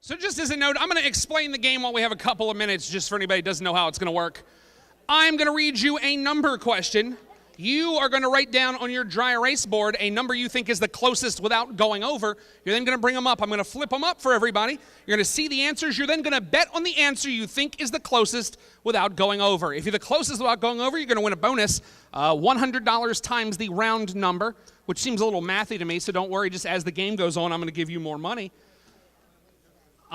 So just as a note, I'm going to explain the game while we have a couple of minutes, just for anybody who doesn't know how it's going to work. I'm going to read you a number question. You are going to write down on your dry erase board a number you think is the closest without going over. You're then going to bring them up. I'm going to flip them up for everybody. You're going to see the answers. You're then going to bet on the answer you think is the closest without going over. If you're the closest without going over, you're going to win a bonus, $100 times the round number, which seems a little mathy to me, so don't worry. Just as the game goes on, I'm going to give you more money.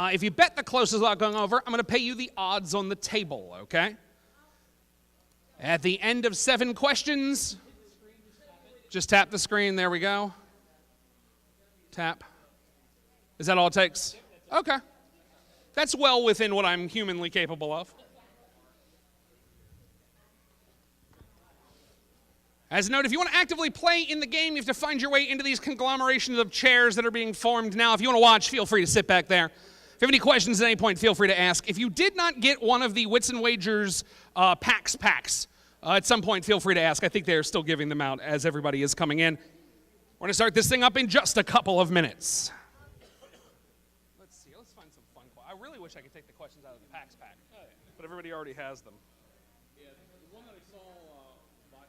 If you bet the closest without going over, I'm going to pay you the odds on the table, okay? At the end of 7 questions, just tap the screen. There we go. Tap. Is that all it takes? Okay. That's well within what I'm humanly capable of. As a note, if you want to actively play in the game, you have to find your way into these conglomerations of chairs that are being formed now. If you want to watch, feel free to sit back there. If you have any questions at any point, feel free to ask. If you did not get one of the Wits Wagers packs, at some point, feel free to ask. I think they're still giving them out as everybody is coming in. We're going to start this thing up in just a couple of minutes. Let's see. Let's find some fun. I really wish I could take the questions out of the packs pack, but everybody already has them. Yeah, the one that I saw via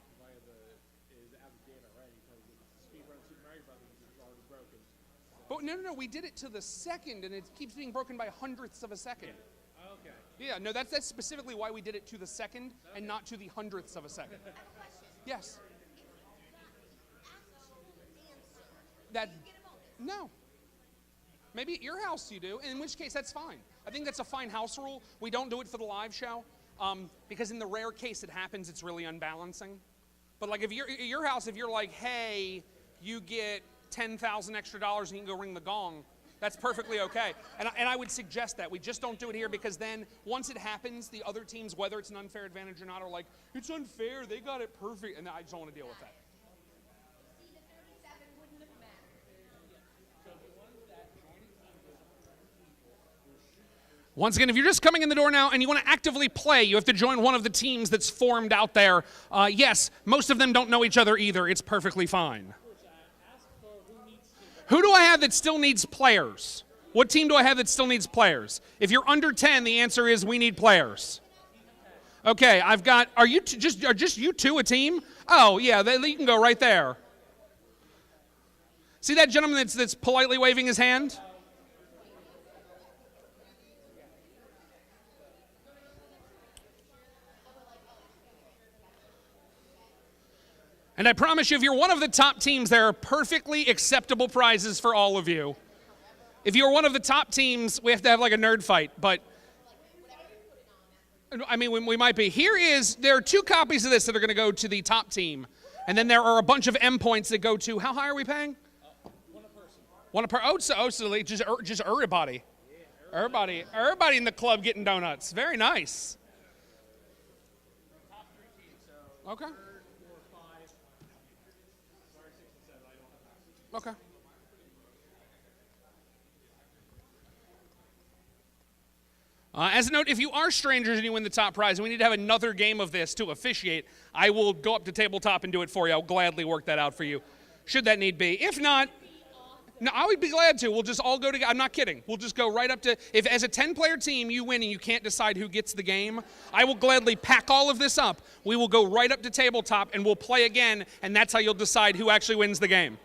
is out of date already because Speedrun Super Mario Brothers is already broken. But no, we did it to the second, and it keeps being broken by hundredths of a second. Yeah. Okay. Yeah, no, that's specifically why we did it to the second and not to the hundredths of a second. Yes. No. Maybe at your house you do, in which case that's fine. I think that's a fine house rule. We don't do it for the live show because in the rare case it happens, it's really unbalancing. But like if you're at your house, if you're like, hey, you get $10,000 extra and you can go ring the gong, that's perfectly okay. And I would suggest that. We just don't do it here because then once it happens, the other teams, whether it's an unfair advantage or not, are like, it's unfair, they got it perfect, and I just don't want to deal with that. Once again, if you're just coming in the door now and you want to actively play, you have to join one of the teams that's formed out there. Yes, most of them don't know each other either. It's perfectly fine. Who do I have that still needs players? What team do I have that still needs players? If you're under 10, the answer is we need players. Okay, I've got, are just you two a team? Oh, yeah, you can go right there. See that gentleman that's politely waving his hand? And I promise you, if you're one of the top teams, there are perfectly acceptable prizes for all of you. If you're one of the top teams, we have to have like a nerd fight, but I mean, we might be. There are 2 copies of this that are going to go to the top team, and then there are a bunch of M points that go to, how high are we paying? One a person. So just everybody. Everybody in the club getting donuts. Very nice. Okay. Okay. As a note, if you are strangers and you win the top prize, and we need to have another game of this to officiate, I will go up to tabletop and do it for you. I'll gladly work that out for you, should that need be. If not, no, I would be glad to. We'll just all go together. I'm not kidding. We'll just go right up to, if as a 10-player team you win and you can't decide who gets the game, I will gladly pack all of this up. We will go right up to tabletop and we'll play again, and that's how you'll decide who actually wins the game.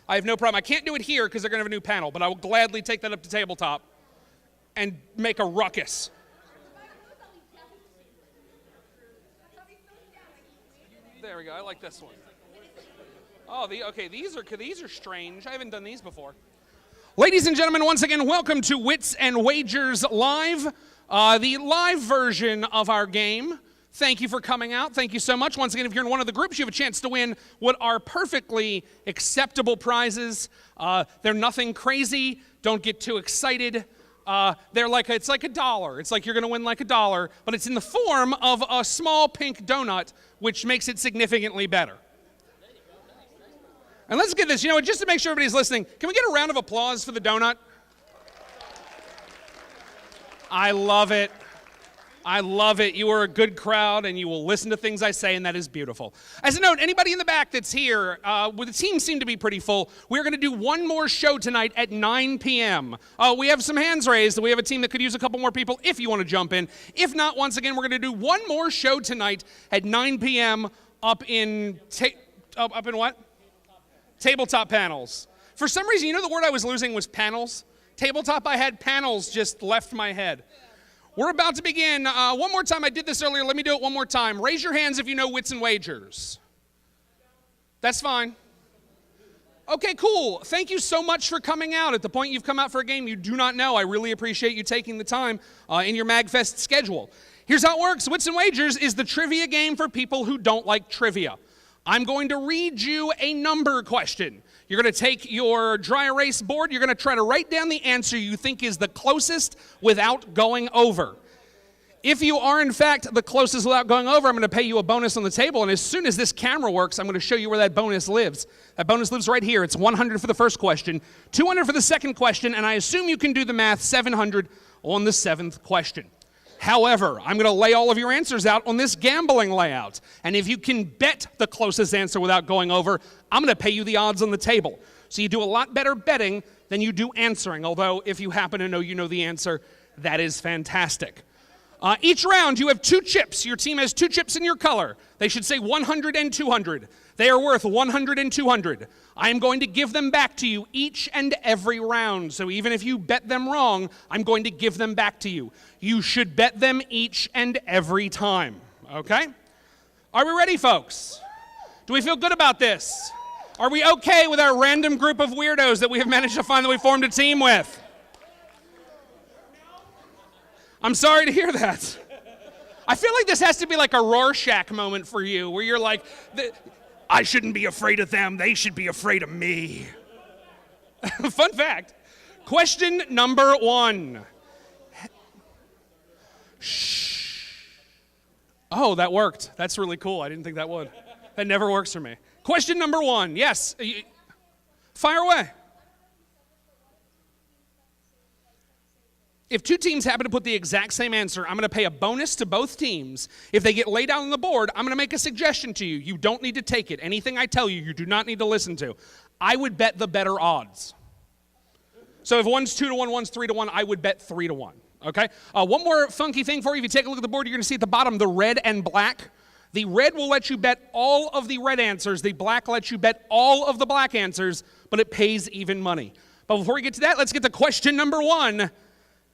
I have no problem. I can't do it here because they're going to have a new panel, but I will gladly take that up to tabletop and make a ruckus. There we go. I like this one. Oh, okay. These are strange. I haven't done these before. Ladies and gentlemen, once again, welcome to Wits and Wagers Live, the live version of our game. Thank you for coming out. Thank you so much. Once again, if you're in one of the groups, you have a chance to win what are perfectly acceptable prizes. They're nothing crazy. Don't get too excited. It's like $1. It's like you're going to win like $1, but it's in the form of a small pink donut, which makes it significantly better. And let's get this, just to make sure everybody's listening, can we get a round of applause for the donut? I love it. I love it. You are a good crowd, and you will listen to things I say, and that is beautiful. As a note, anybody in the back that's here, the team seem to be pretty full. We're going to do one more show tonight at 9 p.m. We have some hands raised. We have a team that could use a couple more people if you want to jump in. If not, once again, we're going to do one more show tonight at 9 p.m. up in what? Tabletop panels. For some reason, you know the word I was losing was panels? Tabletop, I had panels just left my head. We're about to begin. One more time. I did this earlier. Let me do it one more time. Raise your hands if you know Wits and Wagers. That's fine. Okay, cool. Thank you so much for coming out. At the point you've come out for a game you do not know, I really appreciate you taking the time in your MAGFest schedule. Here's how it works. Wits and Wagers is the trivia game for people who don't like trivia. I'm going to read you a number question. You're going to take your dry erase board. You're going to try to write down the answer you think is the closest without going over. If you are, in fact, the closest without going over, I'm going to pay you a bonus on the table. And as soon as this camera works, I'm going to show you where that bonus lives. That bonus lives right here. It's 100 for the first question, 200 for the second question, and I assume you can do the math, 700 on the seventh question. However, I'm going to lay all of your answers out on this gambling layout. And if you can bet the closest answer without going over, I'm going to pay you the odds on the table. So you do a lot better betting than you do answering. Although, if you happen to know you know the answer, that is fantastic. Each round, you have 2 chips. Your team has 2 chips in your color. They should say 100 and 200. They are worth 100 and 200. I am going to give them back to you each and every round. So even if you bet them wrong, I'm going to give them back to you. You should bet them each and every time. Okay? Are we ready, folks? Do we feel good about this? Are we okay with our random group of weirdos that we have managed to find that we formed a team with? I'm sorry to hear that. I feel like this has to be like a Rorschach moment for you, where you're like, I shouldn't be afraid of them, they should be afraid of me. Fun fact, question number 1. Shh. Oh, that worked. That's really cool. I didn't think that would. That never works for me. Question number 1, yes. Fire away. If 2 teams happen to put the exact same answer, I'm going to pay a bonus to both teams. If they get laid out on the board, I'm going to make a suggestion to you. You don't need to take it. Anything I tell you, you do not need to listen to. I would bet the better odds. So if one's 2-1, one's 3-1, I would bet 3-1. Okay? One more funky thing for you. If you take a look at the board, you're going to see at the bottom the red and black. The red will let you bet all of the red answers. The black lets you bet all of the black answers, but it pays even money. But before we get to that, let's get to question number 1.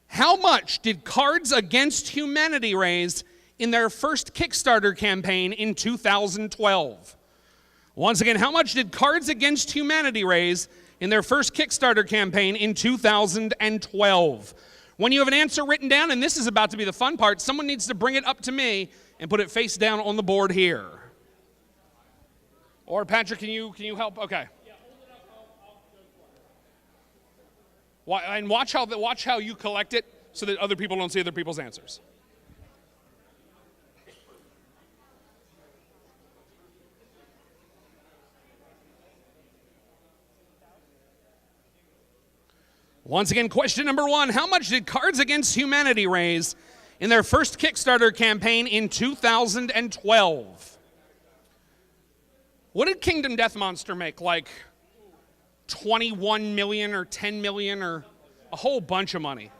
How much did Cards Against Humanity raise in their first Kickstarter campaign in 2012? Once again, how much did Cards Against Humanity raise in their first Kickstarter campaign in 2012? When you have an answer written down, and this is about to be the fun part, someone needs to bring it up to me and put it face down on the board here. Or Patrick, can you help? Okay. And watch how you collect it so that other people don't see other people's answers. Once again, question number 1. How much did Cards Against Humanity raise in their first Kickstarter campaign in 2012? What did Kingdom Death Monster make? Like 21 million or 10 million or a whole bunch of money?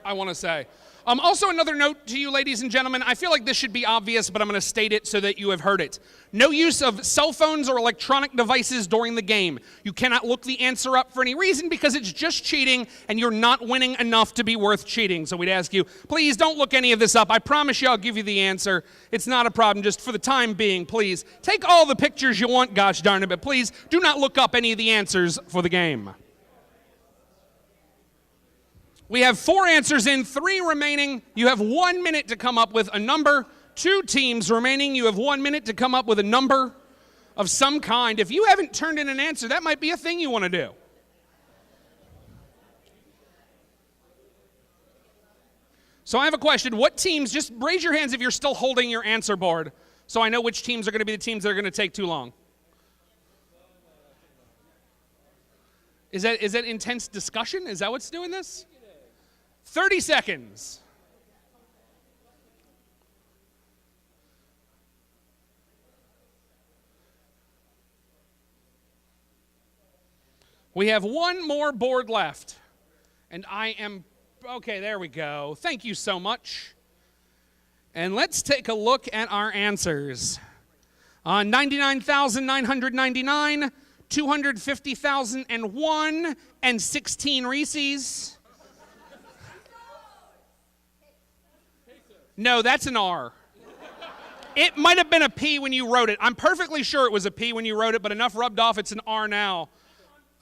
I want to say. Also, another note to you, ladies and gentlemen. I feel like this should be obvious, but I'm going to state it so that you have heard it. No use of cell phones or electronic devices during the game. You cannot look the answer up for any reason because it's just cheating, and you're not winning enough to be worth cheating. So we'd ask you, please don't look any of this up. I promise you I'll give you the answer. It's not a problem. Just for the time being, please take all the pictures you want, gosh darn it, but please do not look up any of the answers for the game. We have 4 answers in, 3 remaining. You have 1 minute to come up with a number. 2 teams remaining. You have 1 minute to come up with a number of some kind. If you haven't turned in an answer, that might be a thing you want to do. So I have a question. What teams, just raise your hands if you're still holding your answer board so I know which teams are going to be the teams that are going to take too long. Is that intense discussion? Is that what's doing this? 30 seconds. We have one more board left. And I am, okay, there we go. Thank you so much. And let's take a look at our answers. 99,999, 250,001, and 16 Reese's. No, that's an R. It might have been a P when you wrote it. I'm perfectly sure it was a P when you wrote it, but enough rubbed off, it's an R now.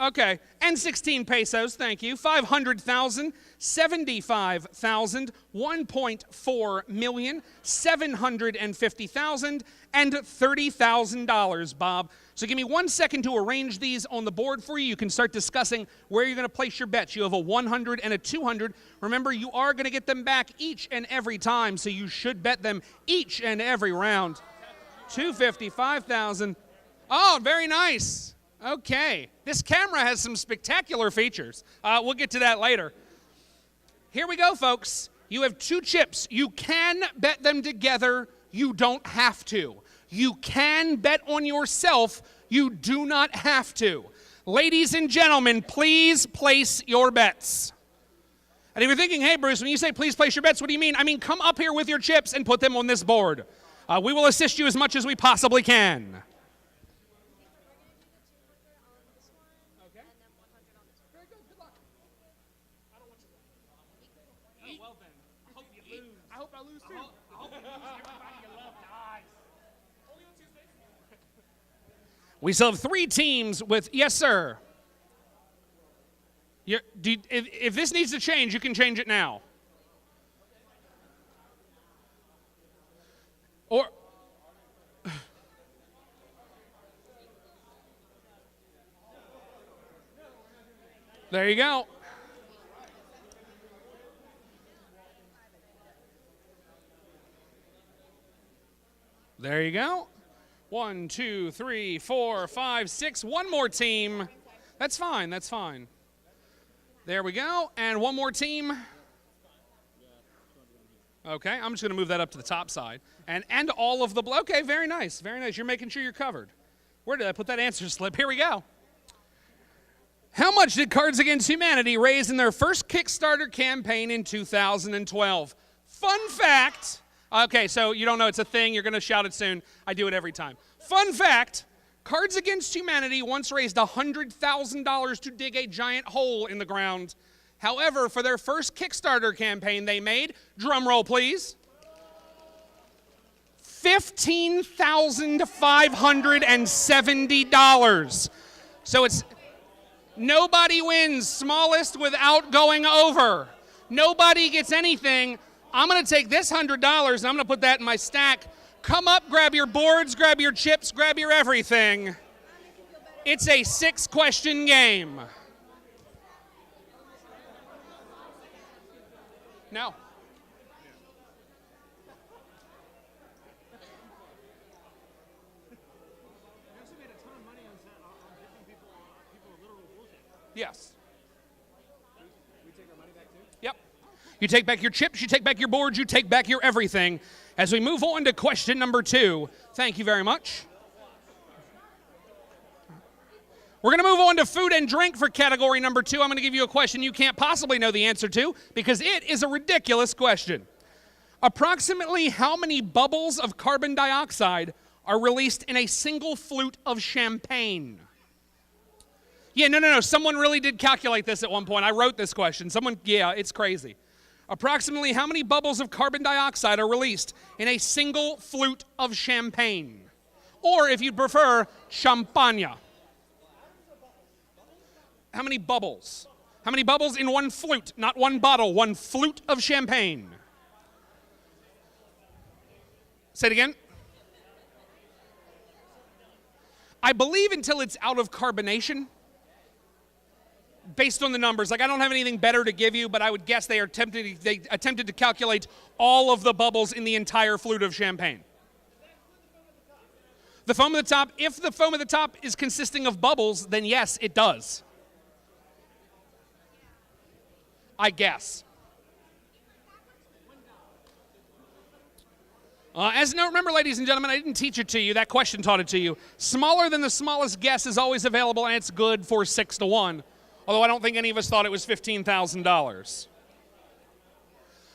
Okay, and 16 pesos, thank you. 500,000, 75,000, 1.4 million, 750,000, and $30,000, Bob. So give me 1 second to arrange these on the board for you. You can start discussing where you're going to place your bets. You have a 100 and a 200. Remember, you are going to get them back each and every time, so you should bet them each and every round. 255,000. Oh, very nice. Okay, this camera has some spectacular features. We'll get to that later. Here we go, folks. You have two chips. You can bet them together. You don't have to. You can bet on yourself. You do not have to. Ladies and gentlemen, please place your bets. And if you're thinking, hey, Bruce, when you say please place your bets, what do you mean? I mean, come up here with your chips and put them on this board. We will assist you as much as we possibly can. We still have 3 teams with, yes, sir. If this needs to change, you can change it now. Or, there you go. There you go. 1, 2, 3, 4, 5, 6. One more team. That's fine. That's fine. There we go. And one more team. Okay, I'm just going to move that up to the top side. And all of the, okay, very nice. Very nice. You're making sure you're covered. Where did I put that answer slip? Here we go. How much did Cards Against Humanity raise in their first Kickstarter campaign in 2012? Fun fact. Okay, so you don't know it's a thing. You're going to shout it soon. I do it every time. Fun fact, Cards Against Humanity once raised $100,000 to dig a giant hole in the ground. However, for their first Kickstarter campaign they made, drum roll please, $15,570. So it's nobody wins, smallest without going over. Nobody gets anything. I'm going to take this $100 and I'm going to put that in my stack. Come up, grab your boards, grab your chips, grab your everything. It's a 6-question game. No. Yes. We take our money back too? Yep. You take back your chips, you take back your boards, you take back your everything. As we move on to question number 2, thank you very much. We're going to move on to food and drink for category number 2. I'm going to give you a question you can't possibly know the answer to because it is a ridiculous question. Approximately how many bubbles of carbon dioxide are released in a single flute of champagne? Yeah, no. Someone really did calculate this at one point. I wrote this question. It's crazy. Approximately how many bubbles of carbon dioxide are released in a single flute of champagne? Or if you'd prefer, champagne. How many bubbles? How many bubbles in one flute? Not one bottle, one flute of champagne. Say it again. I believe until it's out of carbonation. Based on the numbers, like I don't have anything better to give you, but I would guess they attempted to calculate all of the bubbles in the entire flute of champagne. The foam at the top, if the foam at the top is consisting of bubbles, then yes, it does. I guess. Remember, ladies and gentlemen, I didn't teach it to you. That question taught it to you. Smaller than the smallest guess is always available, and it's good for 6 to 1. Although I don't think any of us thought it was $15,000.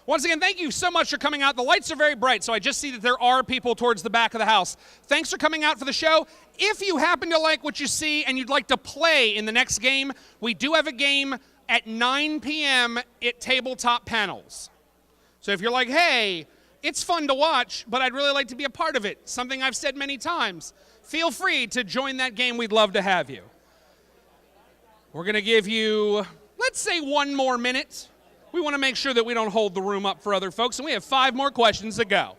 Once again, thank you so much for coming out. The lights are very bright, so I just see that there are people towards the back of the house. Thanks for coming out for the show. If you happen to like what you see and you'd like to play in the next game, we do have a game at 9 p.m. at Tabletop Panels. So if you're like, hey, it's fun to watch, but I'd really like to be a part of it, something I've said many times, feel free to join that game. We'd love to have you. We're going to give you, let's say, 1 more minute. We want to make sure that we don't hold the room up for other folks, and we have 5 more questions to go.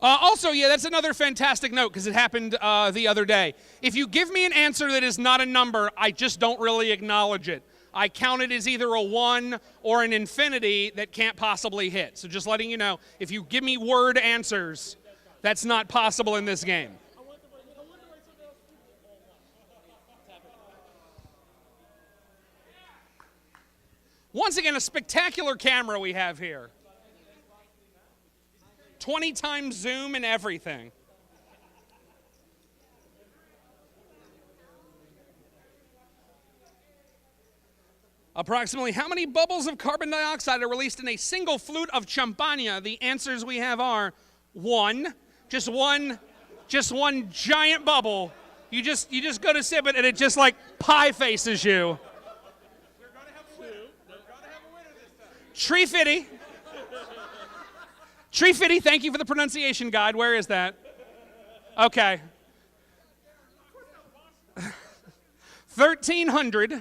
Also, yeah, that's another fantastic note because it happened the other day. If you give me an answer that is not a number, I just don't really acknowledge it. I count it as either a 1 or an infinity that can't possibly hit. So just letting you know, if you give me word answers, that's not possible in this game. Once again, a spectacular camera we have here. 20 times zoom and everything. Approximately how many bubbles of carbon dioxide are released in a single flute of champagne? The answers we have are 1. Just one giant bubble. You just go to sip it and it just like pie faces you. They're gonna have a winner. They're gonna have a winner this time. Tree Fitty. Tree Fitty, thank you for the pronunciation guide. Where is that? Okay. 1,300.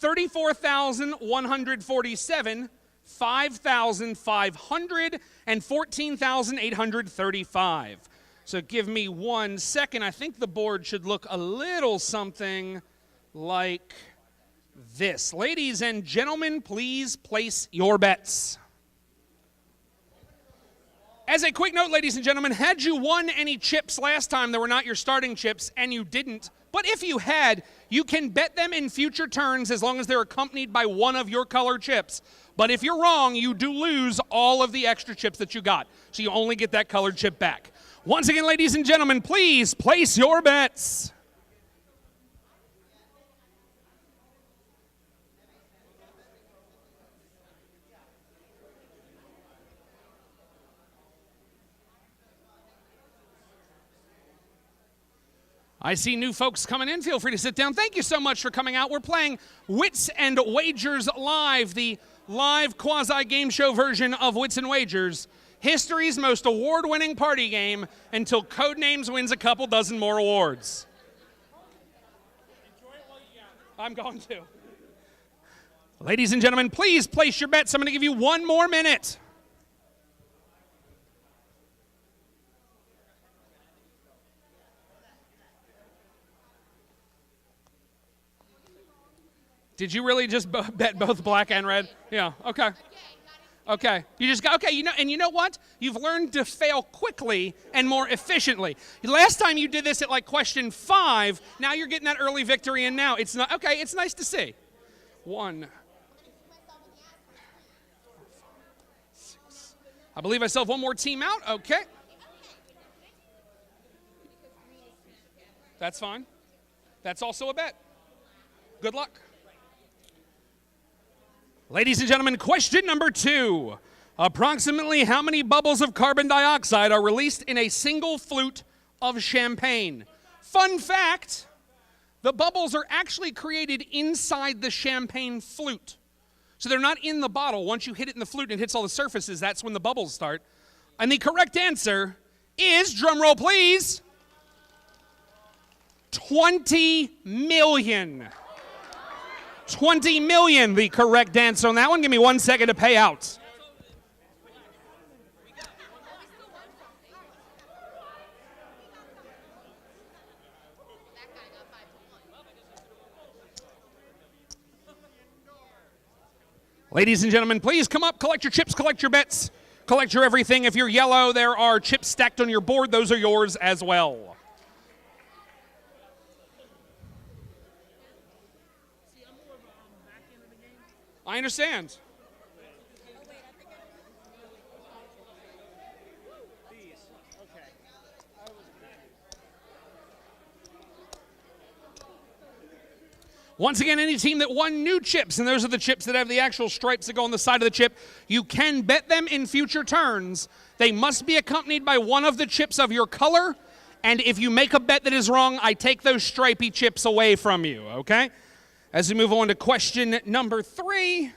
34,147, 5,500, and 14,835. So give me 1 second. I think the board should look a little something like this. Ladies and gentlemen, please place your bets. As a quick note, ladies and gentlemen, had you won any chips last time that were not your starting chips, and you didn't, but if you had, you can bet them in future turns as long as they're accompanied by one of your colored chips. But if you're wrong, you do lose all of the extra chips that you got. So you only get that colored chip back. Once again, ladies and gentlemen, please place your bets. I see new folks coming in. Feel free to sit down. Thank you so much for coming out. We're playing Wits and Wagers Live, the live quasi-game show version of Wits and Wagers, history's most award-winning party game until Codenames wins a couple dozen more awards. Enjoy it while you got it. I'm going to. Ladies and gentlemen, please place your bets. I'm going to give you 1 more minute. Did you really just bet both black and red? Yeah, okay. Okay, you just got, okay, and you know what? You've learned to fail quickly and more efficiently. Last time you did this at like question 5, now you're getting that early victory, and now it's not, okay, it's nice to see. 1. I believe I still have 1 more team out, okay. That's fine. That's also a bet. Good luck. Ladies and gentlemen, question number 2. Approximately how many bubbles of carbon dioxide are released in a single flute of champagne? Fun fact, the bubbles are actually created inside the champagne flute. So they're not in the bottle. Once you hit it in the flute and it hits all the surfaces, that's when the bubbles start. And the correct answer is, drum roll please, 20 million. 20 million, the correct answer on that one. Give me 1 second to pay out. Ladies and gentlemen, please come up, collect your chips, collect your bets, collect your everything. If you're yellow, there are chips stacked on your board. Those are yours as well. I understand. Once again, any team that won new chips, and those are the chips that have the actual stripes that go on the side of the chip, you can bet them in future turns. They must be accompanied by one of the chips of your color, and if you make a bet that is wrong, I take those stripy chips away from you, okay? As we move on to question number 3.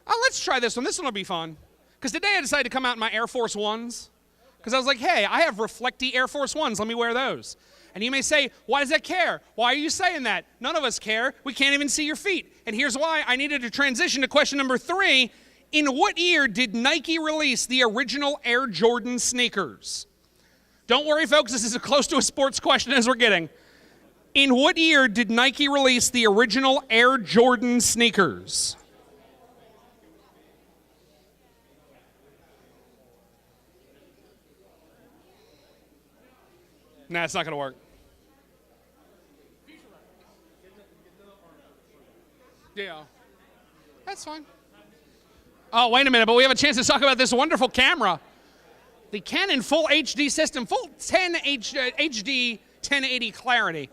Oh, let's try this one. This one will be fun. Because today I decided to come out in my Air Force Ones. Because I was like, hey, I have reflecty Air Force Ones. Let me wear those. And you may say, why does that care? Why are you saying that? None of us care. We can't even see your feet. And here's why. I needed to transition to question number 3. In what year did Nike release the original Air Jordan sneakers? Don't worry, folks. This is as close to a sports question as we're getting. In what year did Nike release the original Air Jordan sneakers? Nah, it's not going to work. Yeah. That's fine. Oh, wait a minute, but we have a chance to talk about this wonderful camera. The Canon Full HD system, full 10 HD 1080 clarity.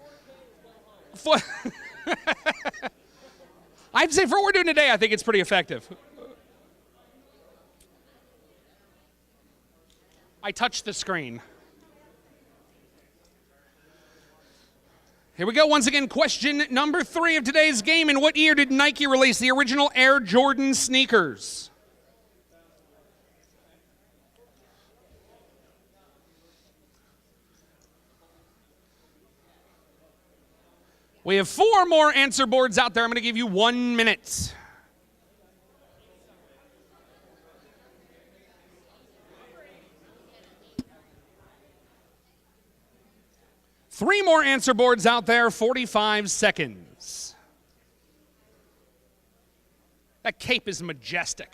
I'd say for what we're doing today, I think it's pretty effective. I touched the screen. Here we go. Once again, question number 3 of today's game. In what year did Nike release the original Air Jordan sneakers? We have 4 more answer boards out there. I'm going to give you 1 minute. Three more answer boards out there, 45 seconds. That cape is majestic.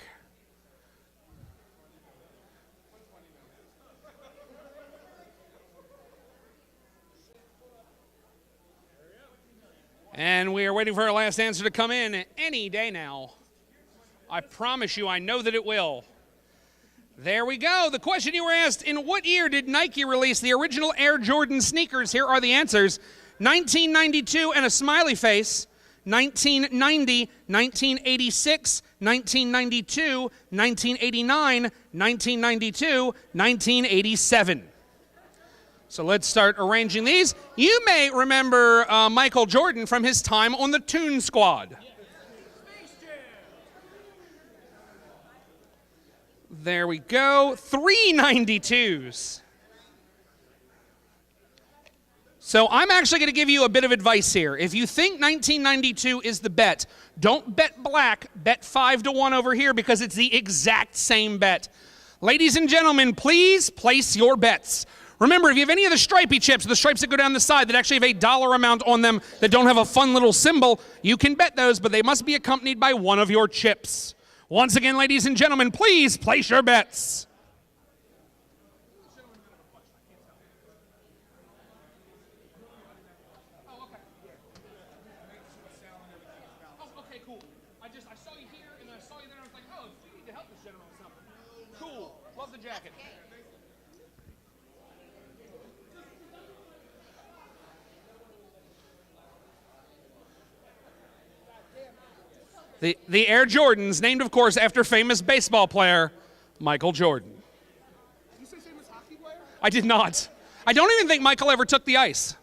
And we are waiting for our last answer to come in any day now. I promise you, I know that it will. There we go. The question you were asked, in what year did Nike release the original Air Jordan sneakers? Here are the answers. 1992 and a smiley face. 1990, 1986, 1992, 1989, 1992, 1987. So let's start arranging these. You may remember Michael Jordan from his time on the Toon Squad. There we go. 3 92s. So I'm actually going to give you a bit of advice here. If you think 1992 is the bet, don't bet black. Bet 5-1 over here because it's the exact same bet. Ladies and gentlemen, please place your bets. Remember, if you have any of the stripy chips, the stripes that go down the side that actually have a dollar amount on them that don't have a fun little symbol, you can bet those, but they must be accompanied by one of your chips. Once again, ladies and gentlemen, please place your bets. Oh, okay, cool. I saw you here, and I saw you there, and I was like, oh, we need to help this gentleman with something. Cool. Love the jacket. The Air Jordans, named, of course, after famous baseball player Michael Jordan. Did you say famous hockey player? I did not. I don't even think Michael ever took the ice.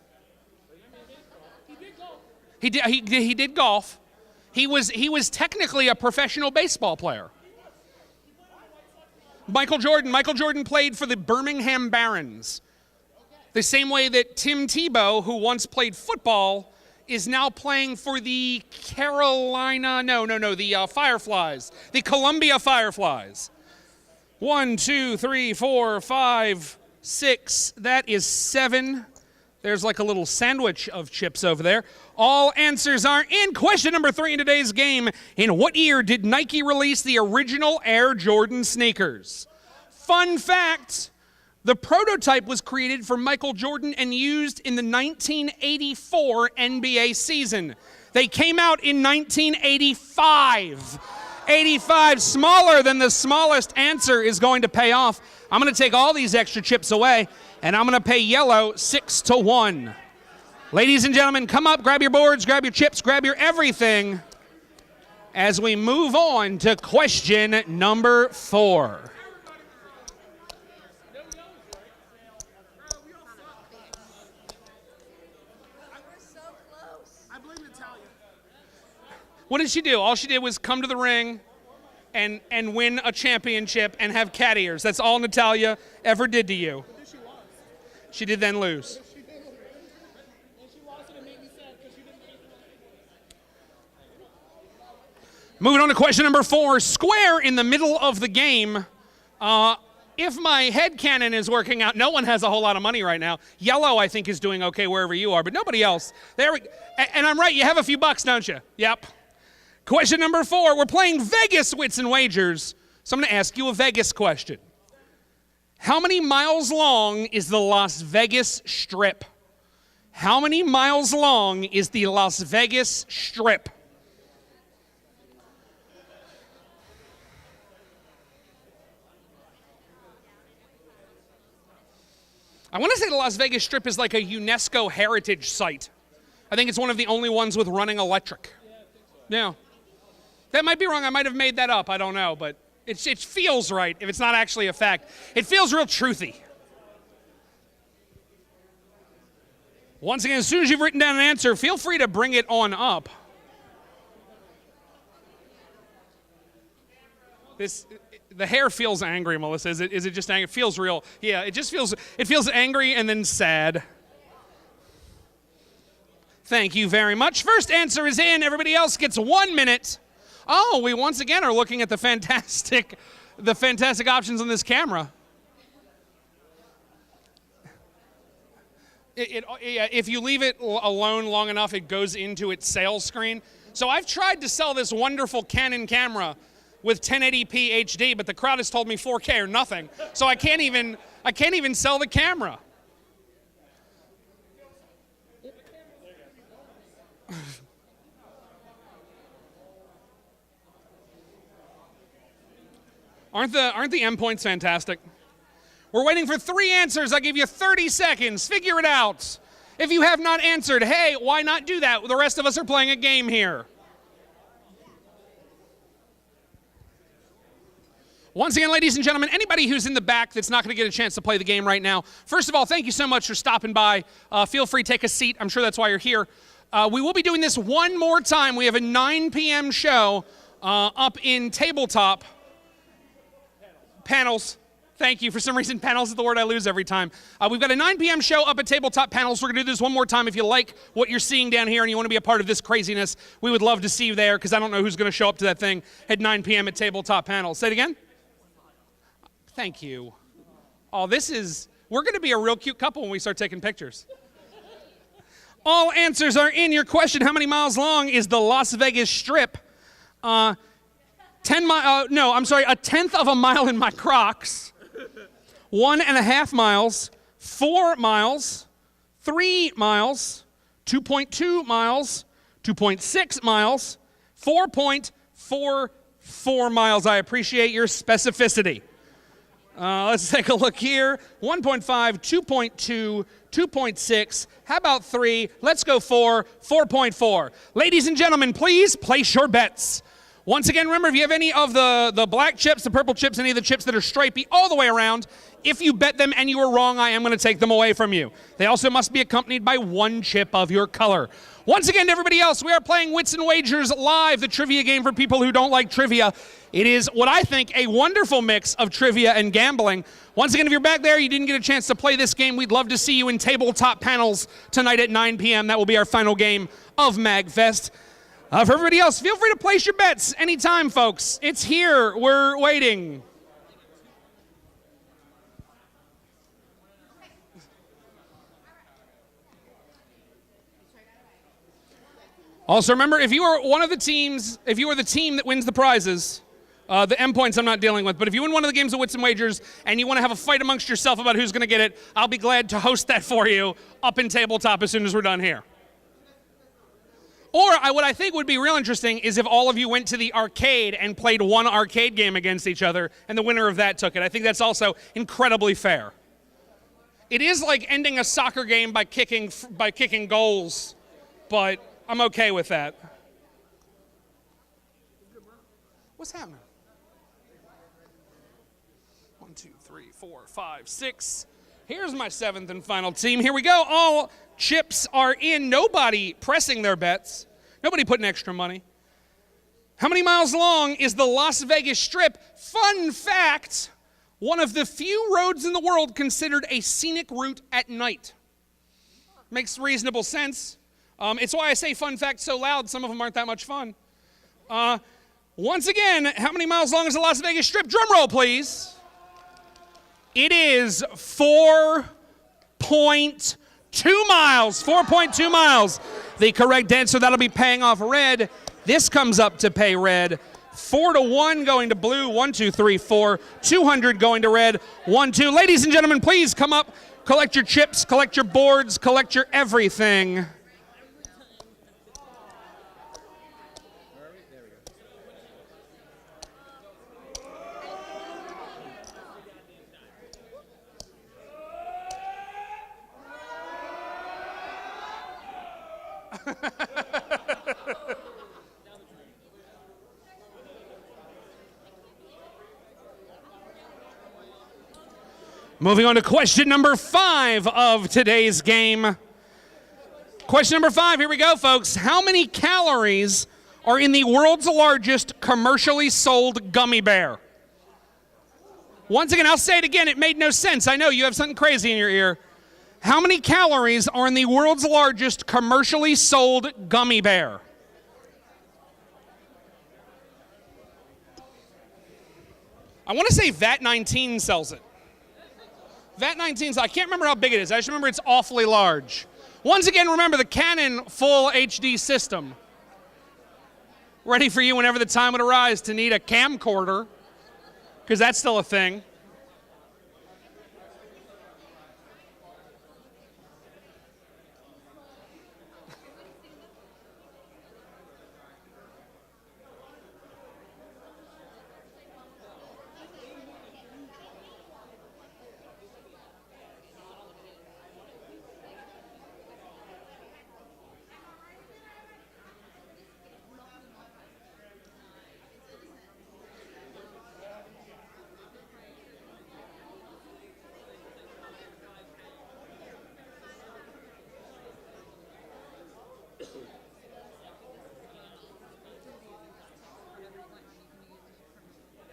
He did golf. He did golf. He was technically a professional baseball player. Michael Jordan played for the Birmingham Barons. The same way that Tim Tebow, who once played football, is now playing for the Fireflies, the Columbia Fireflies. 1, 2, 3, 4, 5, 6. That is 7. There's like a little sandwich of chips over there. All answers are in. Question number 3 in today's game. In what year did Nike release the original Air Jordan sneakers? Fun fact. The prototype was created for Michael Jordan and used in the 1984 NBA season. They came out in 1985. 85, smaller than the smallest answer is going to pay off. I'm going to take all these extra chips away, and I'm going to pay yellow 6-1. Ladies and gentlemen, come up, grab your boards, grab your chips, grab your everything as we move on to question number 4. What did she do? All she did was come to the ring and win a championship and have cat ears. That's all Natalia ever did to you. She did then lose. Moving on to question number 4. Square in the middle of the game. If my headcanon is working out, no one has a whole lot of money right now. Yellow, I think, is doing okay wherever you are, but nobody else. And I'm right, you have a few bucks, don't you? Yep. Question number 4, we're playing Vegas Wits and Wagers, so I'm going to ask you a Vegas question. How many miles long is the Las Vegas Strip? How many miles long is the Las Vegas Strip? I want to say the Las Vegas Strip is like a UNESCO heritage site. I think it's one of the only ones with running electric. Yeah. That might be wrong. I might have made that up. I don't know. But it feels right if it's not actually a fact. It feels real truthy. Once again, as soon as you've written down an answer, feel free to bring it on up. The hair feels angry, Melissa. Is it just angry? It feels real. Yeah, it feels angry and then sad. Thank you very much. First answer is in. Everybody else gets 1 minute. Oh, we once again are looking at the fantastic options on this camera. If you leave it alone long enough, it goes into its sales screen. So I've tried to sell this wonderful Canon camera with 1080p HD, but the crowd has told me 4K or nothing. So I can't even sell the camera. Aren't the endpoints fantastic? We're waiting for 3 answers. I give you 30 seconds. Figure it out. If you have not answered, hey, why not do that? The rest of us are playing a game here. Once again, ladies and gentlemen, anybody who's in the back that's not going to get a chance to play the game right now, first of all, thank you so much for stopping by. Feel free to take a seat. I'm sure that's why you're here. We will be doing this one more time. We have a 9 p.m. show up in tabletop. Panels. Thank you. For some reason, panels is the word I lose every time. We've got a 9 p.m. show up at Tabletop Panels. We're going to do this one more time. If you like what you're seeing down here and you want to be a part of this craziness, we would love to see you there because I don't know who's going to show up to that thing at 9 p.m. at Tabletop Panels. Say it again. Thank you. Oh, we're going to be a real cute couple when we start taking pictures. All answers are in. Your question, how many miles long is the Las Vegas Strip? A tenth of a mile in my Crocs. 1.5 miles, 4 miles, 3 miles, 2.2 miles, 2.6 miles, 4.44 miles. I appreciate your specificity. Let's take a look here. 1.5, 2.2, 2.6. How about 3? Let's go 4, 4.4. Ladies and gentlemen, please place your bets. Once again, remember, if you have any of the black chips, the purple chips, any of the chips that are stripy all the way around, if you bet them and you are wrong, I am going to take them away from you. They also must be accompanied by 1 chip of your color. Once again, to everybody else, we are playing Wits and Wagers Live, the trivia game for people who don't like trivia. It is what I think a wonderful mix of trivia and gambling. Once again, if you're back there, you didn't get a chance to play this game, we'd love to see you in Tabletop Panels tonight at 9 p.m. That will be our final game of MAGFest. For everybody else, feel free to place your bets anytime, folks. It's here. We're waiting. Also, remember, if you are one of the teams, if you are the team that wins the prizes, the endpoints I'm not dealing with, but if you win one of the games of Wits and Wagers and you want to have a fight amongst yourself about who's going to get it, I'll be glad to host that for you up in Tabletop as soon as we're done here. Or what I think would be real interesting is if all of you went to the arcade and played one arcade game against each other, and the winner of that took it. I think that's also incredibly fair. It is like ending a soccer game by kicking goals, but I'm okay with that. What's happening? 1, 2, 3, 4, 5, 6. Here's my 7th and final team. Here we go. All chips are in. Nobody pressing their bets. Nobody putting extra money. How many miles long is the Las Vegas Strip? Fun fact, one of the few roads in the world considered a scenic route at night. Makes reasonable sense. It's why I say fun fact so loud. Some of them aren't that much fun. Once again, how many miles long is the Las Vegas Strip? Drum roll, please. It is 4.2 miles. 4.2 miles. The correct answer, that'll be paying off red. This comes up to pay red. 4-1 going to blue. 1, 2, 3, 4. 200 going to red. 1, 2. Ladies and gentlemen, please come up, collect your chips, collect your boards, collect your everything. Moving on to question number 5 of today's game. Question number 5, here we go, folks. How many calories are in the world's largest commercially sold gummy bear? Once again, I'll say it again. It made no sense. I know you have something crazy in your ear. How many calories are in the world's largest commercially sold gummy bear? I want to say VAT-19 sells it. VAT-19, I can't remember how big it is. I just remember it's awfully large. Once again, remember the Canon full HD system. Ready for you whenever the time would arise to need a camcorder, because that's still a thing.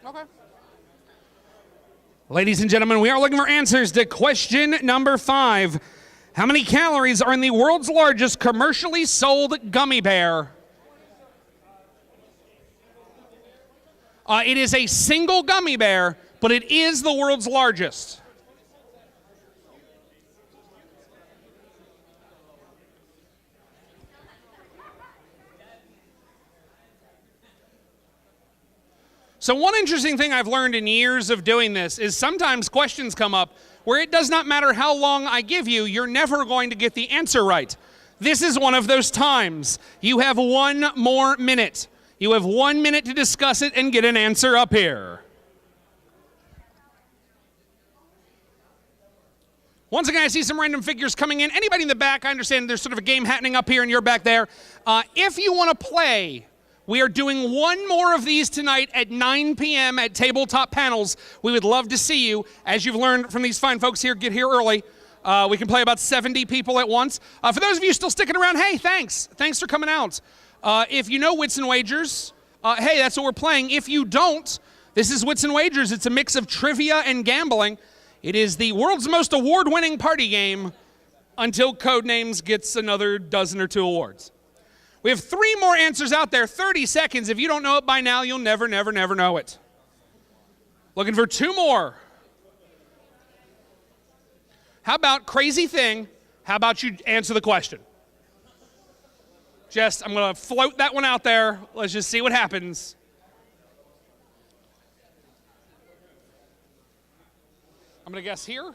Okay. Ladies and gentlemen, we are looking for answers to question number 5. How many calories are in the world's largest commercially sold gummy bear? It is a single gummy bear, but it is the world's largest. So one interesting thing I've learned in years of doing this is sometimes questions come up where it does not matter how long I give you, you're never going to get the answer right. This is one of those times. You have 1 more minute. You have 1 minute to discuss it and get an answer up here. Once again, I see some random figures coming in. Anybody in the back, I understand there's sort of a game happening up here and you're back there. If you want to play, we are doing 1 more of these tonight at 9 p.m. at Tabletop Panels. We would love to see you. As you've learned from these fine folks here, get here early. We can play about 70 people at once. For those of you still sticking around, hey, thanks. Thanks for coming out. If you know Wits and Wagers, hey, that's what we're playing. If you don't, this is Wits and Wagers. It's a mix of trivia and gambling. It is the world's most award-winning party game until Codenames gets another dozen or 2 awards. We have 3 more answers out there, 30 seconds. If you don't know it by now, you'll never, never, never know it. Looking for 2 more. How about crazy thing? How about you answer the question? I'm going to float that one out there. Let's just see what happens. I'm going to guess here.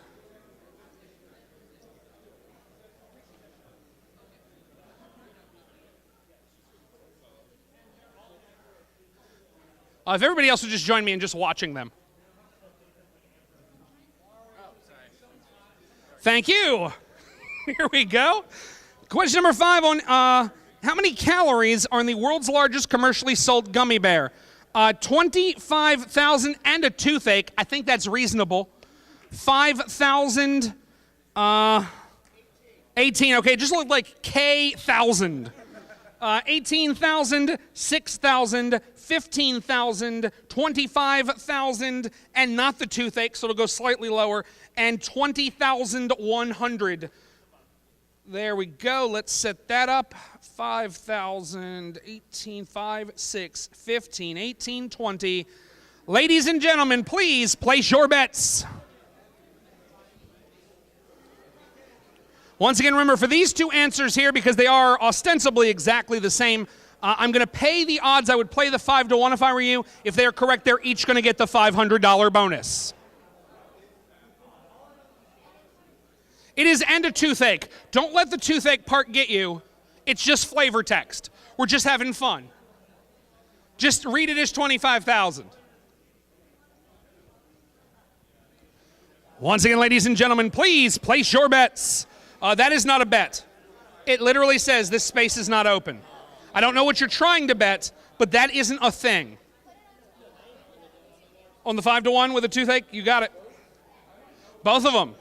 If everybody else would just join me in just watching them. Thank you. Here we go. Question number 5 on how many calories are in the world's largest commercially sold gummy bear? 25,000 and a toothache. I think that's reasonable. 5,000, 18. Okay, just looked like K-thousand. 18,000, 6,000, 15,000, 25,000, and not the toothache, so it'll go slightly lower, and 20,100. There we go. Let's set that up. 5,000, 18, 5, 6, 15, 18, 20. Ladies and gentlemen, please place your bets. Once again, remember, for these two answers here, because they are ostensibly exactly the same, I'm going to pay the odds. I would play the 5-1 if I were you. If they're correct, they're each going to get the $500 bonus. It is and a toothache. Don't let the toothache part get you. It's just flavor text. We're just having fun. Just read it as 25,000. Once again, ladies and gentlemen, please place your bets. That is not a bet. It literally says this space is not open. I don't know what you're trying to bet, but that isn't a thing. On the 5-1 with a toothache, you got it. Both of them.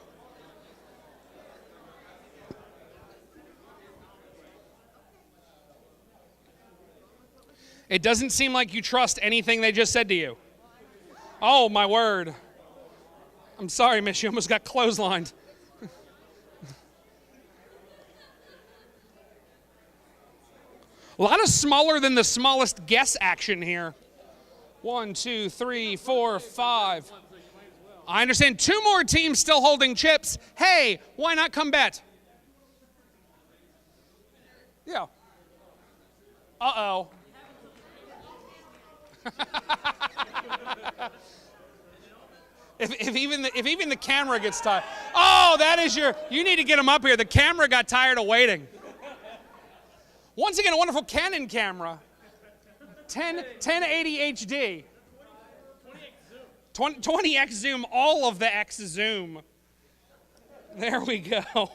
It doesn't seem like you trust anything they just said to you. Oh, my word. I'm sorry, miss, you almost got clotheslined. A lot of smaller than the smallest guess action here. 1, 2, 3, 4, 5. I understand 2 more teams still holding chips. Hey, why not come bet? Yeah. Uh-oh. If even the camera gets tired. Oh, that is you need to get them up here. The camera got tired of waiting. Once again, a wonderful Canon camera. 1080 HD. 20x zoom, all of the X zoom. There we go.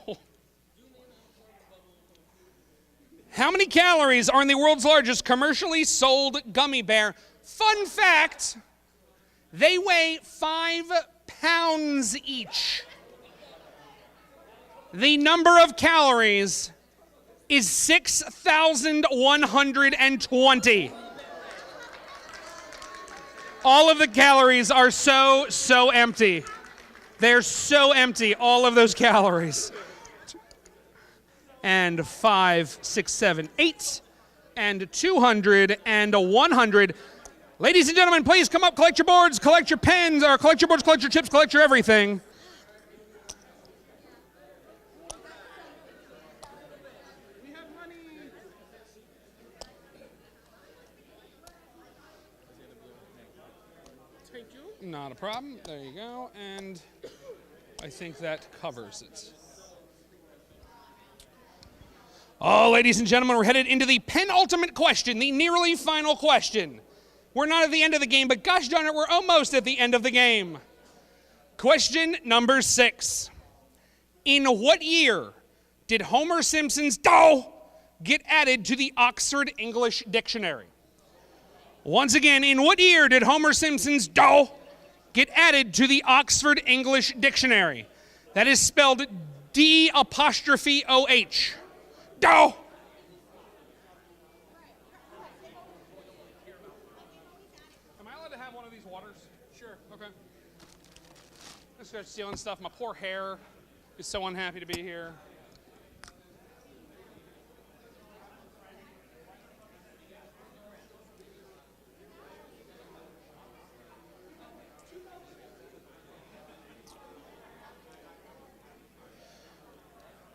How many calories are in the world's largest commercially sold gummy bear? Fun fact, they weigh 5 pounds each. The number of calories is 6,120. All of the calories are so empty. They're so empty, all of those calories. And 5, 6, 7, 8, and 200, and 100. Ladies and gentlemen, please come up, collect your boards, collect your pens, or collect your boards, collect your chips, collect your everything. Not a problem. There you go. And I think that covers it. Oh, ladies and gentlemen, we're headed into the penultimate question, the nearly final question. We're not at the end of the game, but gosh darn it, we're almost at the end of the game. Question number 6. In what year did Homer Simpson's "dough" get added to the Oxford English Dictionary? Once again, in what year did Homer Simpson's "dough" get added to the Oxford English Dictionary? That is spelled D''OH. Dough. Am I allowed to have one of these waters? Sure. Okay. Let's start stealing stuff. My poor hair is so unhappy to be here.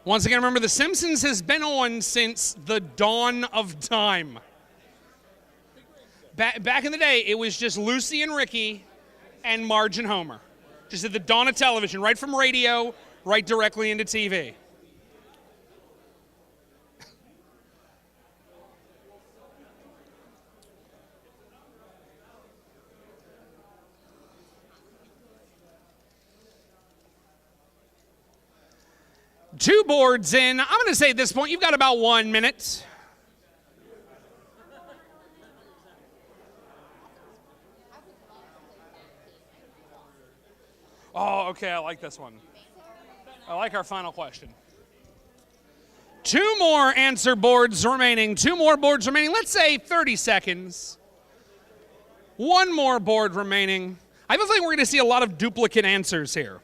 Once again, remember, The Simpsons has been on since the dawn of time. Back in the day, it was just Lucy and Ricky and Marge and Homer. Just at the dawn of television, right from radio, right directly into TV. 2 boards in. I'm going to say at this point, you've got about 1 minute. Oh, okay, I like this one. I like our final question. 2 more answer boards remaining. 2 more boards remaining. Let's say 30 seconds. 1 more board remaining. I have a feeling we're going to see a lot of duplicate answers here.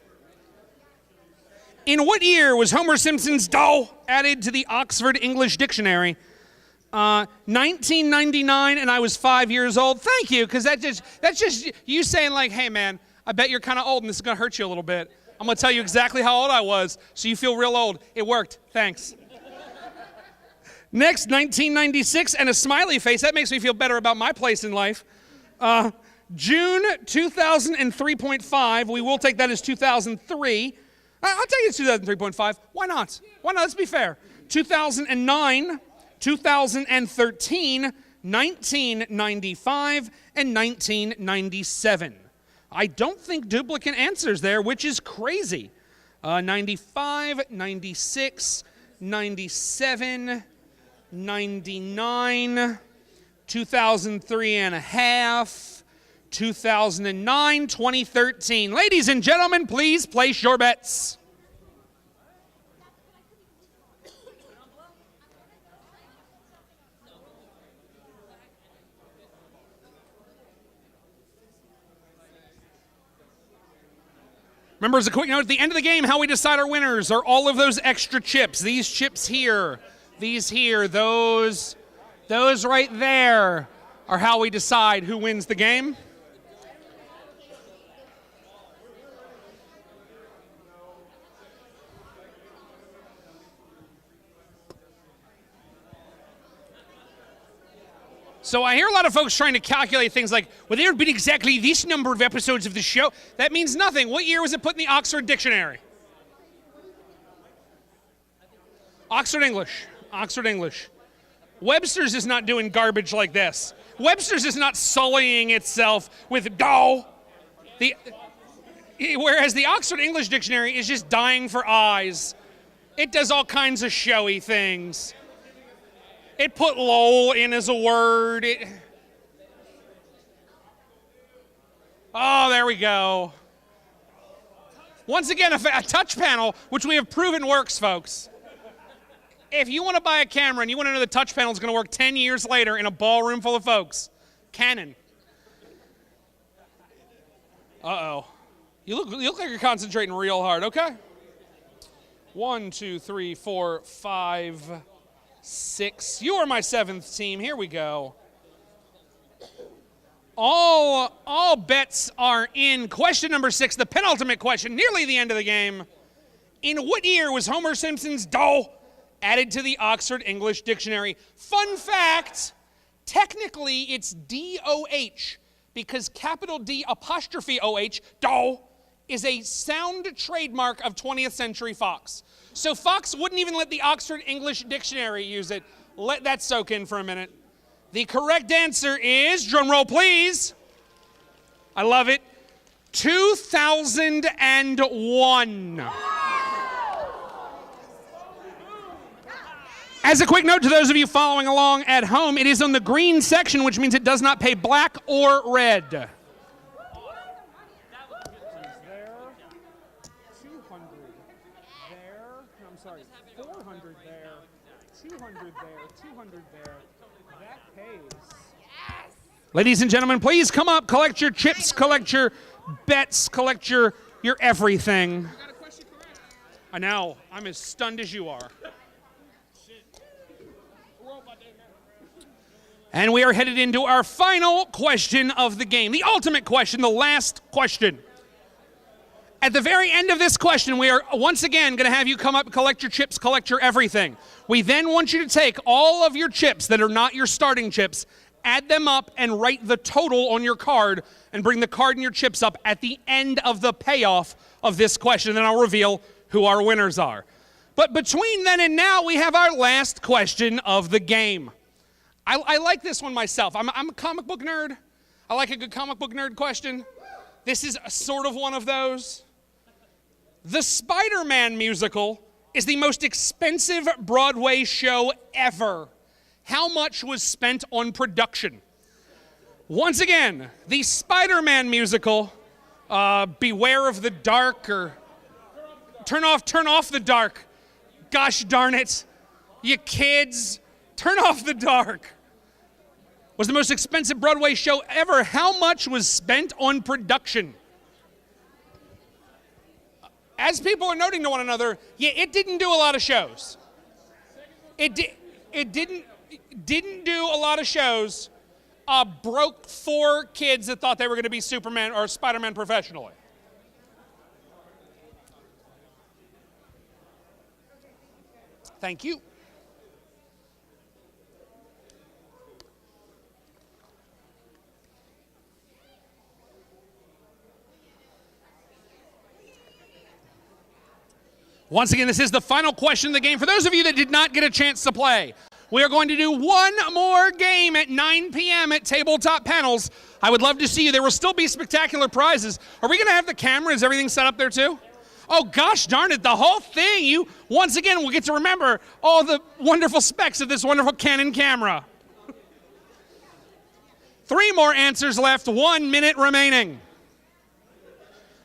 In what year was Homer Simpson's dough added to the Oxford English Dictionary? 1999, and I was 5 years old. Thank you, because that's just you saying like, hey man, I bet you're kind of old and this is going to hurt you a little bit. I'm going to tell you exactly how old I was so you feel real old. It worked. Thanks. Next, 1996 and a smiley face. That makes me feel better about my place in life. June 2003.5. We will take that as 2003. I'll take it as 2003.5. Why not? Why not? Let's be fair. 2009, 2013, 1995, and 1997. I don't think duplicate answers there, which is crazy. 95, 96, 97, 99, 2003 and a half, 2009, 2013. Ladies and gentlemen, please place your bets. Remember, as a quick note, at the end of the game, how we decide our winners are all of those extra chips. These chips here, these here, those right there are how we decide who wins the game. So I hear a lot of folks trying to calculate things like, well, there have been exactly this number of episodes of the show. That means nothing. What year was it put in the Oxford Dictionary? Oxford English. Oxford English. Webster's is not doing garbage like this. Webster's is not sullying itself with dough. Whereas the Oxford English Dictionary is just dying for eyes. It does all kinds of showy things. It put lol in as a word. Oh, there we go. Once again, a touch panel, which we have proven works, folks. If you want to buy a camera and you want to know the touch panel is going to work 10 years later in a ballroom full of folks, Canon. Uh-oh. You look like you're concentrating real hard, okay? 1, 2, 3, 4, 5, 6. You are my 7th team. Here we go. All bets are in. Question number 6, the penultimate question, nearly the end of the game. In what year was Homer Simpson's dough added to the Oxford English Dictionary? Fun fact, technically it's D-O-H, because capital D apostrophe O-H, dough, is a sound trademark of 20th Century Fox. So Fox wouldn't even let the Oxford English Dictionary use it. Let that soak in for a minute. The correct answer is, drum roll please, I love it, 2001. As a quick note to those of you following along at home, it is on the green section, which means it does not pay black or red. There, 200 there, I'm sorry, 400 there, 200 there, 200 there. That pays. Yes! Ladies and gentlemen, please come up, collect your chips, collect your bets, collect your everything. I know, I'm as stunned as you are. And we are headed into our final question of the game, the ultimate question, the last question. At the very end of this question, we are once again going to have you come up, collect your chips, collect your everything. We then want you to take all of your chips that are not your starting chips, add them up, and write the total on your card, and bring the card and your chips up at the end of the payoff of this question, and then I'll reveal who our winners are. But between then and now, we have our last question of the game. I like this one myself. I'm a comic book nerd. I like a good comic book nerd question. This is sort of one of those. The Spider-Man musical is the most expensive Broadway show ever? How much was spent on production? Once again, the Spider-Man musical, Beware of the Dark, or Turn Off the Dark. Gosh darn it, you kids, Turn Off the Dark was the most expensive Broadway show ever. How much was spent on production? As people are noting to one another, yeah, it didn't do a lot of shows. It didn't do a lot of shows. Broke 4 kids that thought they were going to be Superman or Spider-Man professionally. Thank you. Once again, this is the final question of the game. For those of you that did not get a chance to play, we are going to do one more game at 9 p.m. at Tabletop Panels. I would love to see you. There will still be spectacular prizes. Are we going to have the cameras, everything set up there too? Oh, gosh darn it, the whole thing. You, once again, will get to remember all the wonderful specs of this wonderful Canon camera. 3 more answers left, 1 minute remaining.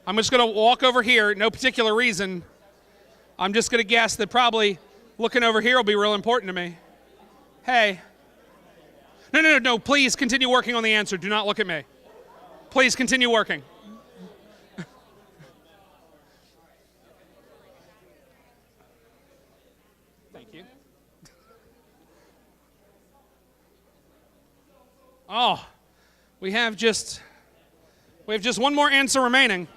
I'm just going to walk over here, no particular reason. I'm just going to guess that probably looking over here will be real important to me. Hey. No, please continue working on the answer. Do not look at me. Please continue working. Thank you. Oh, we have just one more answer remaining.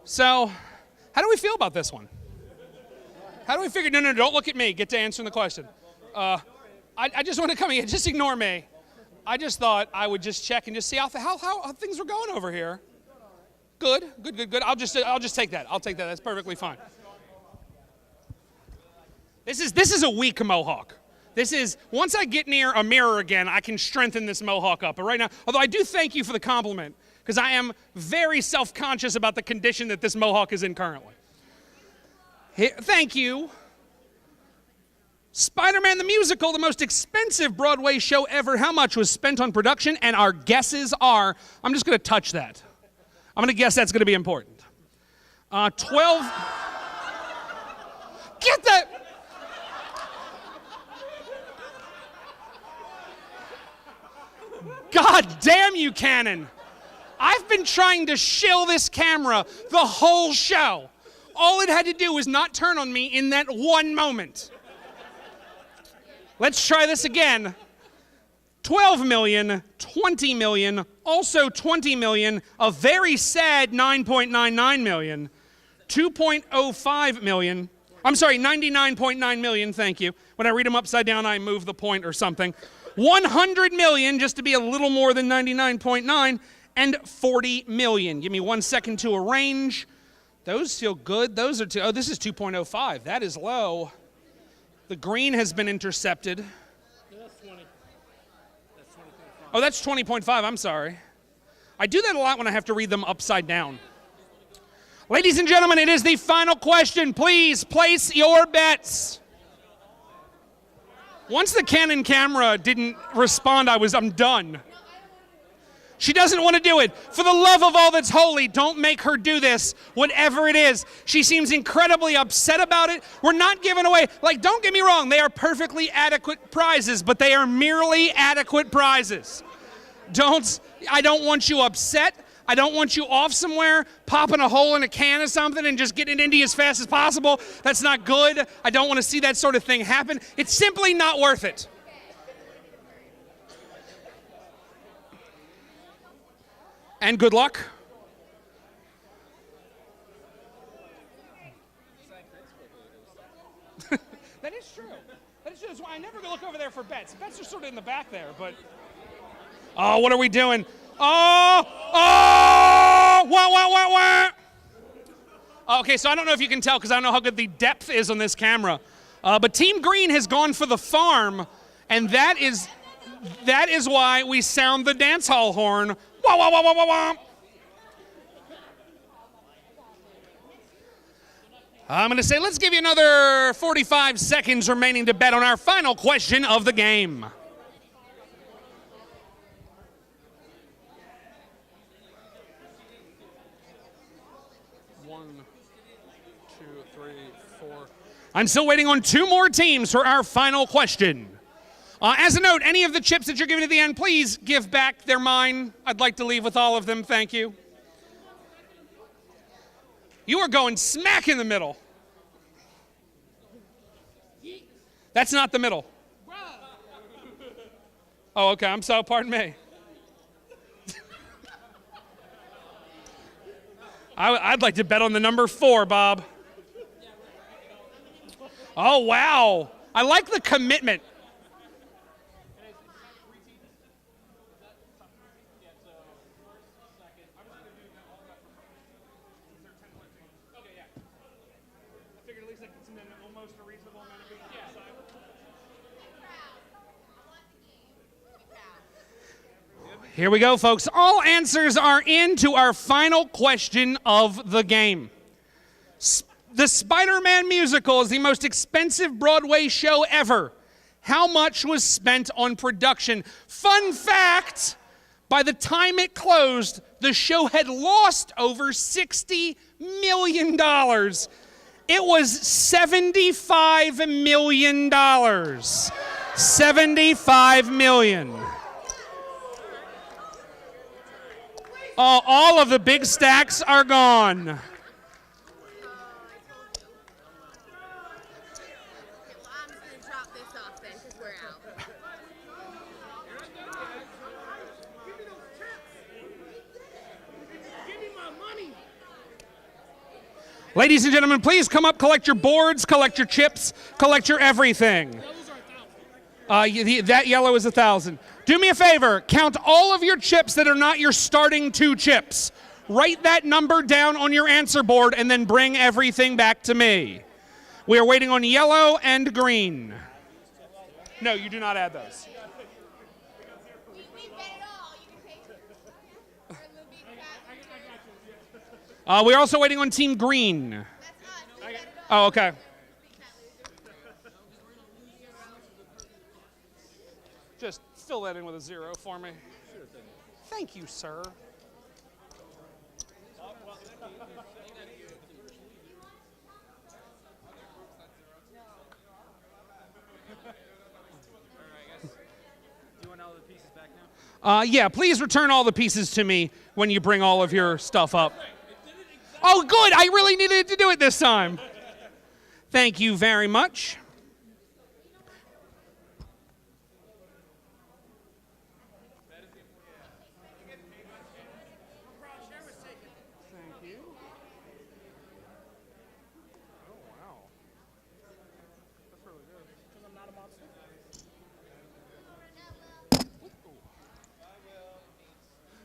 So, how do we feel about this one? How do we figure, no, don't look at me. Get to answering the question. I just want to come here. Just ignore me. I just thought I would just check and just see how things were going over here. Good. I'll just take that. I'll take that. That's perfectly fine. This is a weak mohawk. This is, once I get near a mirror again, I can strengthen this mohawk up. But right now, although I do thank you for the compliment, because I am very self-conscious about the condition that this mohawk is in currently. Thank you. Spider-Man the Musical, the most expensive Broadway show ever. How much was spent on production? And our guesses are, I'm just going to touch that. I'm going to guess that's going to be important. 12. Get that. God damn you, Canon. I've been trying to shill this camera the whole show. All it had to do was not turn on me in that one moment. Let's try this again. 12 million, 20 million, also 20 million, a very sad 9.99 million, 2.05 million. I'm sorry, 99.9 million, thank you. When I read them upside down, I move the point or something. 100 million, just to be a little more than 99.9, and 40 million. Give me 1 second to arrange. Those feel good. Those are oh, this is 2.05. That is low. The green has been intercepted. That's 20. That's 20.5. Oh, that's 20.5. I'm sorry. I do that a lot when I have to read them upside down. Ladies and gentlemen, it is the final question. Please place your bets. Once the Canon camera didn't respond, I'm done. She doesn't want to do it. For the love of all that's holy, don't make her do this, whatever it is. She seems incredibly upset about it. We're not giving away, like, don't get me wrong, they are perfectly adequate prizes, but they are merely adequate prizes. I don't want you upset. I don't want you off somewhere, popping a hole in a can or something and just getting it into you as fast as possible. That's not good. I don't want to see that sort of thing happen. It's simply not worth it. And good luck. That is true. That's why I never look over there for bets. Bets are sort of in the back there, but... Oh, what are we doing? Wah. Okay, so I don't know if you can tell because I don't know how good the depth is on this camera. But Team Green has gone for the farm, and that is why we sound the dance hall horn. Wah. I'm going to say let's give you another 45 seconds remaining to bet on our final question of the game. One, two, three, four. I'm still waiting on two more teams for our final question. As a note, any of the chips that you're giving at the end, please give back. They're mine. I'd like to leave with all of them. Thank you. You are going smack in the middle. That's not the middle. Oh, okay. I'm sorry. Pardon me. I'd like to bet on the number 4, Bob. Oh, wow. I like the commitment. Here we go, folks. All answers are in to our final question of the game. The Spider-Man musical is the most expensive Broadway show ever. How much was spent on production? Fun fact, by the time it closed, the show had lost over $60 million. It was $75 million. $75 million. All of the big stacks are gone. I'm just going to drop this off then because we're out. Give me my money. Ladies and gentlemen, please come up, collect your boards, collect your chips, collect your everything. That yellow is 1,000. Do me a favor, count all of your chips that are not your starting 2 chips. Write that number down on your answer board and then bring everything back to me. We are waiting on yellow and green. No, you do not add those. We bet it all. You can pay for a little bit. We're also waiting on team green. That's us. We bet it all. Oh, okay. Just fill that in with a 0 for me. Thank you, sir. You want all the pieces back now? Yeah, please return all the pieces to me when you bring all of your stuff up. Oh, good. I really needed to do it this time. Thank you very much.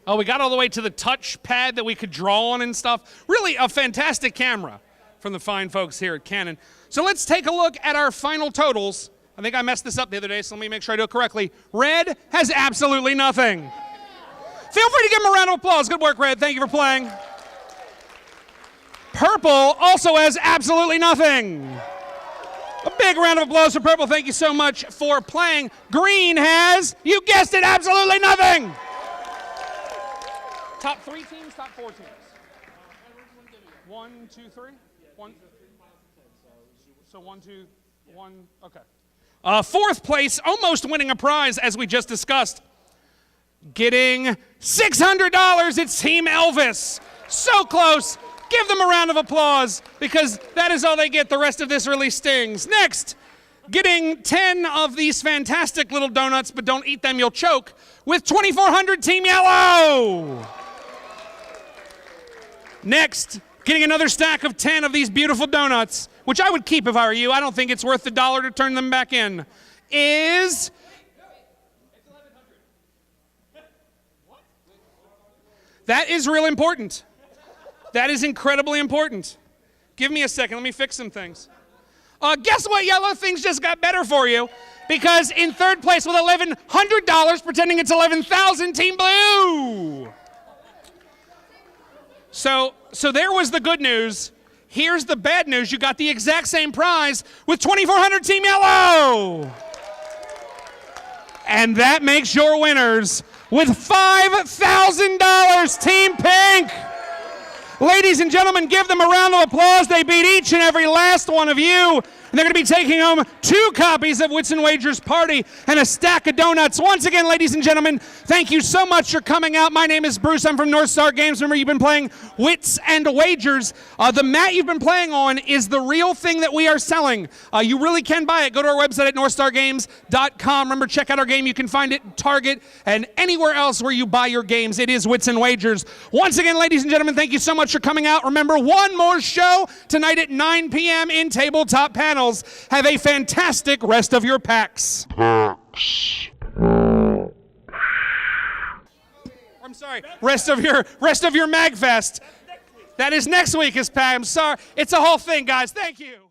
Oh, we got all the way to the touch pad that we could draw on and stuff. Really a fantastic camera from the fine folks here at Canon. So let's take a look at our final totals. I think I messed this up the other day, so let me make sure I do it correctly. Red has absolutely nothing. Feel free to give him a round of applause. Good work, Red. Thank you for playing. Purple also has absolutely nothing. A big round of applause for Purple. Thank you so much for playing. Green has, you guessed it, absolutely nothing. Top 3 teams, top 4 teams. 1, 2, 3. 1. So 1, 2, 1. Okay. 4th place, almost winning a prize as we just discussed. Getting $600. It's Team Elvis. So close. Give them a round of applause because that is all they get. The rest of this really stings. Next, getting 10 of these fantastic little donuts, but don't eat them, you'll choke, with 2,400, Team Yellow. Next, getting another stack of 10 of these beautiful donuts, which I would keep if I were you. I don't think it's worth the $1 to turn them back in, is... That is real important. That is incredibly important. Give me a second. Let me fix some things. Guess what, Yellow? Things just got better for you. Because in 3rd place with $1,100, pretending it's 11,000, Team Blue. So there was the good news. Here's the bad news. You got the exact same prize with 2,400 Team Yellow. And that makes your winners with $5,000 Team Pink. Ladies and gentlemen, give them a round of applause. They beat each and every last one of you. And they're going to be taking home 2 copies of Wits and Wagers Party and a stack of donuts. Once again, ladies and gentlemen, thank you so much for coming out. My name is Bruce. I'm from North Star Games. Remember, you've been playing Wits and Wagers. The mat you've been playing on is the real thing that we are selling. You really can buy it. Go to our website at northstargames.com. Remember, check out our game. You can find it at Target and anywhere else where you buy your games. It is Wits and Wagers. Once again, ladies and gentlemen, thank you so much for coming out. Remember, one more show tonight at 9 p.m. in Tabletop Panels. Have a fantastic rest of your packs. I'm sorry, rest of your MAGFest. That is next week, I'm sorry. It's a whole thing, guys. Thank you.